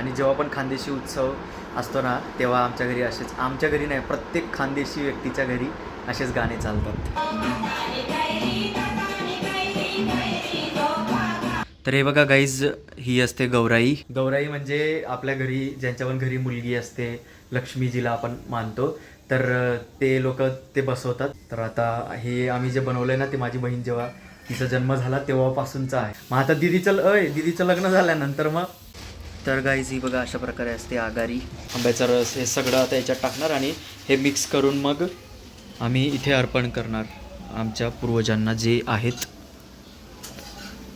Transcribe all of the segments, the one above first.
आणि जेव्हा पण खानदेशी उत्सव असतो ना तेव्हा आमच्या घरी असेच, आमच्या घरी नाही प्रत्येक खानदेशी व्यक्तीच्या घरी असेच गाणे चालतात. तर हे बघा गाईज, ही असते गौराई. गौराई म्हणजे आपल्या घरी ज्यांच्या पण घरी मुलगी असते, लक्ष्मीजीला आपण मानतो, तर ते लोक ते बसवतात. तर आता हे आम्ही जे बनवलंय ना ते माझी बहीण जेव्हा तिचा जन्म झाला तेव्हापासूनचा आहे. मग आता दीदीचं लग्न झाल्यानंतर मग तर गाईज ही बघा अशा प्रकारे असते आगारी, आंब्याचा रस, हे सगळं आता याच्यात टाकणार आणि हे मिक्स करून मग आम्ही इथे अर्पण करणार आमच्या पूर्वजांना जे आहेत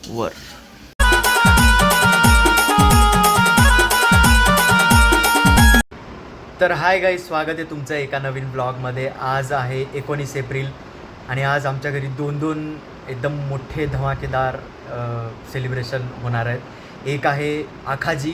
वर. तर हाय गाईज, स्वागत आहे तुमचं एका नवीन ब्लॉगमध्ये. आज आहे 19 एप्रिल आणि आज आमच्या घरी दोन एकदम मोठे धमाकेदार सेलिब्रेशन होणार आहेत. एक आहे आखाजी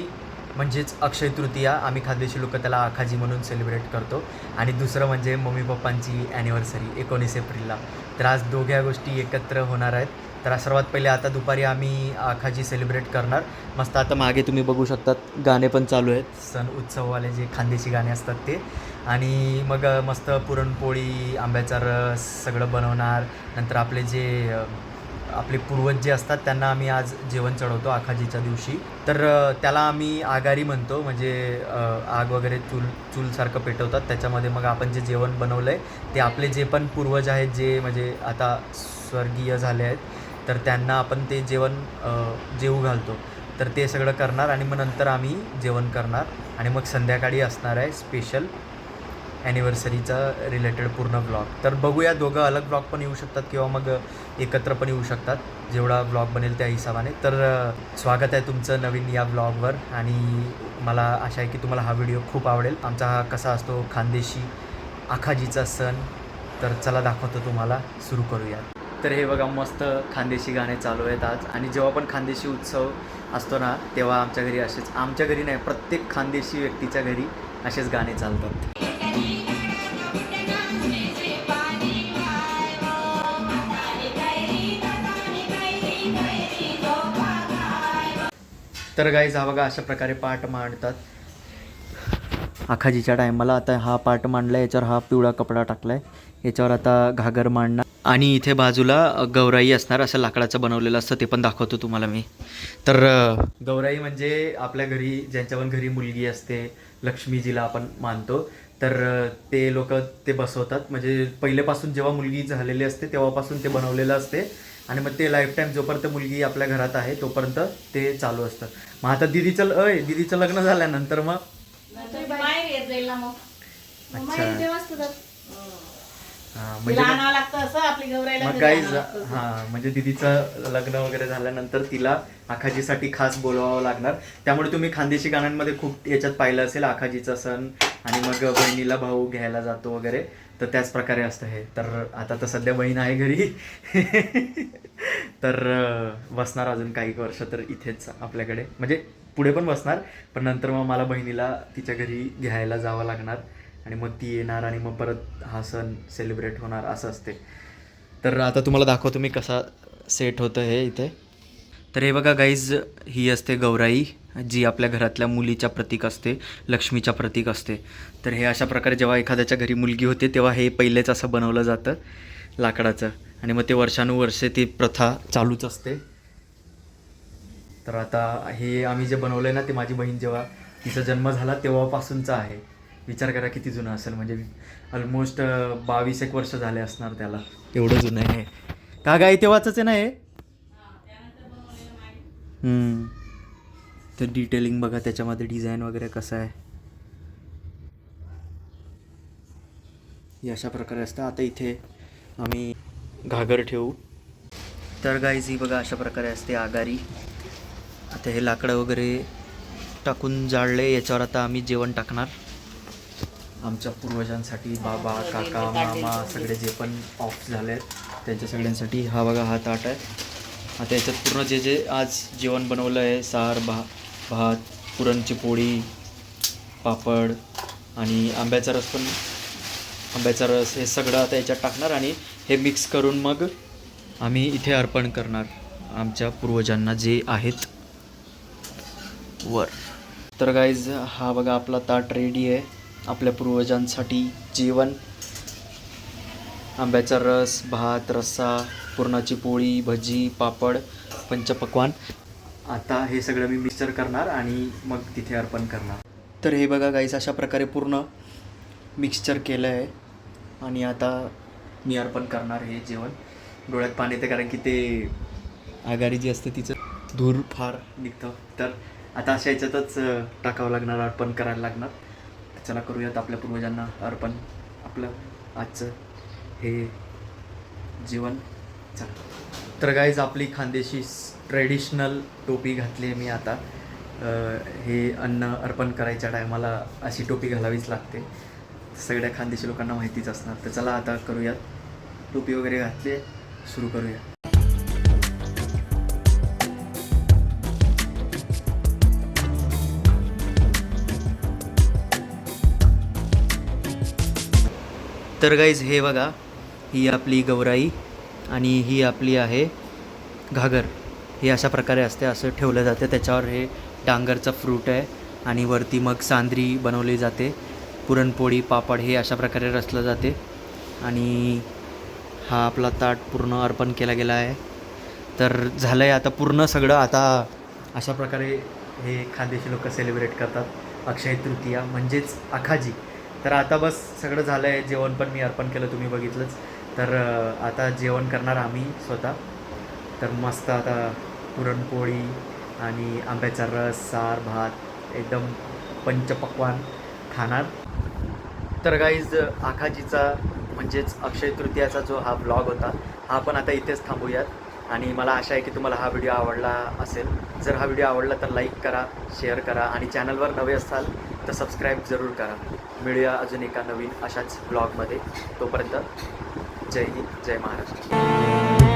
म्हणजेच अक्षय तृतीया, आम्ही खानदेशी लोक त्याला आखाजी म्हणून सेलिब्रेट करतो, आणि दुसरं म्हणजे मम्मी पप्पांची ॲनिव्हर्सरी 19 एप्रिलला. तर आज दोघ्या गोष्टी एकत्र होणार आहेत. तर सर्वात पहिले आता दुपारी आम्ही आखाजी सेलिब्रेट करणार. मस्त आता मागे तुम्ही बघू शकतात गाणे पण चालू आहेत, सण उत्सववाले जे खानदेशी गाणे असतात ते. आणि मग मस्त पुरणपोळी, आंब्याचा रस सगळं बनवणार. नंतर आपले पूर्वज जे असतात त्यांना आम्ही आज जेवण चढवतो आखाजीच्या दिवशी. तर त्याला आम्ही आगारी म्हणतो, म्हणजे आग वगैरे चूलसारखं पेटवतात, त्याच्यामध्ये मग आपण जे जेवण बनवलं आहे ते आपले जे पण पूर्वज आहेत, जे म्हणजे आता स्वर्गीय झाले आहेत, तर त्यांना आपण ते जेवण जेवू घालतो. तर ते सगळं करणार आणि मग नंतर आम्ही जेवण करणार. आणि मग संध्याकाळी असणार आहे स्पेशल ॲनिव्हर्सरीचा रिलेटेड पूर्ण ब्लॉग. तर बघूया, दोघं अलग ब्लॉग पण येऊ शकतात किंवा मग एकत्र पण येऊ शकतात, जेवढा ब्लॉग बनेल त्या हिशोबाने. तर स्वागत आहे तुमचं नवीन या ब्लॉगवर, आणि मला आशा आहे की तुम्हाला हा व्हिडिओ खूप आवडेल. आमचा हा कसा असतो खानदेशी आखाजीचा सण. तर चला दाखवतो तुम्हाला, सुरू करूया. तर हे बघा मस्त खानदेशी गाणे चालू आहेत आज, आणि जेव्हा पण खानदेशी उत्सव असतो ना तेव्हा आमच्या घरी नाही प्रत्येक खानदेशी व्यक्तीच्या घरी असेच गाणे चालतात. तर गाईज हा बघा अशा प्रकारे पाट मांडतात आखाजीच्या टायमाला. आता हा पाट मांडला, याच्यावर हा पिवळा कपडा टाकलाय, याच्यावर आता घागर मांडणार, आणि इथे बाजूला गौराई असणार, असं लाकडाचं बनवलेलं असतं, ते पण दाखवतो तुम्हाला मी. तर गौराई म्हणजे आपल्या घरी ज्यांच्या पण घरी मुलगी असते, लक्ष्मीजीला आपण मानतो, तर ते लोक ते बसवतात. म्हणजे पहिल्यापासून जेव्हा मुलगी झालेली असते तेव्हापासून ते बनवलेलं असते, आणि मग ते लाईफ टाईम जोपर्यंत मुलगी आपल्या घरात आहे तोपर्यंत ते चालू असतं. मग आता दीदीचं लग्न झाल्यानंतर मग मग गाईज म्हणजे दीदीचं लग्न वगैरे झाल्यानंतर तिला आखाजीसाठी खास बोलवावं लागणार. त्यामुळे तुम्ही खानदेशी गाण्यांमध्ये खूप याच्यात पाहिलं असेल आखाजीचा सण, आणि मग बहिणीला भाऊ घ्यायला जातो वगैरे, तर त्याच प्रकारे असतं हे. तर आता तर सध्या बहीण आहे घरी तर बसणार अजून काही वर्ष तर इथेच आपल्याकडे, म्हणजे पुढे पण बसणार, पण नंतर मग मला बहिणीला तिच्या घरी घ्यायला जावं लागणार, आणि मग ती येणार आणि मग परत हा सण सेलिब्रेट होणार, असं असते. तर आता तुम्हाला दाखवतो मी कसा सेट होतं हे इथे. तर हे बघा गाईज, ही असते गौराई, जी आपल्या घरातल्या मुलीच्या प्रतीक असते, लक्ष्मीच्या प्रतीक असते. तर हे अशा प्रकारे जेव्हा एखाद्याच्या घरी मुलगी होते तेव्हा हे पहिलेच असं बनवलं जातं लाकडाचं, आणि मग ते वर्षानुवर्षे ती प्रथा चालूच असते. तर आता हे आम्ही जे बनवलं आहे ना ते माझी बहीण जेव्हा तिचा जन्म झाला तेव्हापासूनचं आहे. विचार करा किती जुनं असेल, म्हणजे ऑलमोस्ट 22 वर्ष झाले असणार त्याला, एवढं जुनं आहे. का गाई तेव्हाच आहे ना हे. तर डिटेलिंग बघा त्याच्यामध्ये, डिझाईन वगैरे कसं आहे, हे अशा प्रकारे असतं. आता इथे आम्ही घागर ठेवू. तर गाईज ही बघा अशा प्रकारे असते आगारी. आता हे लाकडं वगैरे टाकून जाळले, याच्यावर आता आम्ही जेवण टाकणार आमच्या पूर्वजांसाठी. बाबा, काका, मामा सगळे जे पण ऑफ झाले आहेत त्यांच्या सगळ्यांसाठी. हा बघा हा ताट आहे. आता याच्यात पूर्ण जे आज जेवण बनवलं आहे, सार, भात, पुरणची पोळी, पापड आणि आंब्याचा रस, हे सगळं आता याच्यात टाकणार, आणि हे मिक्स करून मग आम्ही इथे अर्पण करणार आमच्या पूर्वजांना जे आहेत वर. तर गाईज हा बघा आपला ताट रेडी आहे आपल्या पूर्वजांसाठी जेवण. आंब्याचा रस, भात, रस्सा, पुरणाची पोळी, भजी, पापड, पंचपक्वान. आता हे सगळं मी मिक्सर करणार आणि मग तिथे अर्पण करणार. तर हे बघा गाईज अशा प्रकारे पूर्ण मिक्सचर केलं आहे आणि आता मी अर्पण करणार हे जेवण. डोळ्यात पाणी येते कारण की ते आघाडी जी असते तिचं धूर फार निघतं. तर आता अशा याच्यातच टाकावं लागणार, अर्पण करायला लागणार. चला करूयात आपल्या पूर्वजांना अर्पण आपलं आजचं हे जेवण. चला तर गाईज आपली खानदेशी ट्रेडिशनल टोपी घातली आहे मी आता. हे अन्न अर्पण करायच्या टायमाला अशी टोपी घालावीच लागते, सगळ्या खानदेशी लोकांना माहितीच असणार. तर चला आता करूयात, टोपी वगैरे घातली आहे, सुरू करूया. तर गाईज हे बघा, ही आपली गौराई आणि ही आपली आहे घागर. हे अशा प्रकारे असते, असं ठेवलं जातं. त्याच्यावर हे डांगरचं फ्रूट आहे आणि वरती मग सांद्री बनवली जाते. पुरणपोळी, पापड हे अशा प्रकारे रचलं जाते. आणि हा आपला ताट पूर्ण अर्पण केला गेला आहे. तर झालं आहे आता पूर्ण सगळं. आता अशा प्रकारे हे खानदेशी लोक सेलिब्रेट करतात अक्षय तृतीया म्हणजेच आखाजी. तर आता बस सगळं झालं आहे. जेवण पण मी अर्पण केलं, तुम्ही बघितलंच. तर आता जेवण करणार आम्ही स्वतः. तर मस्त आता पुरणपोळी आणि आंब्याचा रस, सार, भात एकदम पंचपक्वान खाणार. तर गाईज आखाजीचा म्हणजेच अक्षय तृतीयाचा जो हा ब्लॉग होता हा पण आता इथेच थांबूयात. आणि मला आशा आहे की तुम्हाला हा व्हिडिओ आवडला असेल. जर हा व्हिडिओ आवडला तर लाईक करा, शेअर करा आणि चॅनलवर नवे असाल तर सबस्क्राईब जरूर करा. मिळूया अजून एका नवीन अशाच ब्लॉगमध्ये. तोपर्यंत जय हिंद, जय महाराष्ट्र.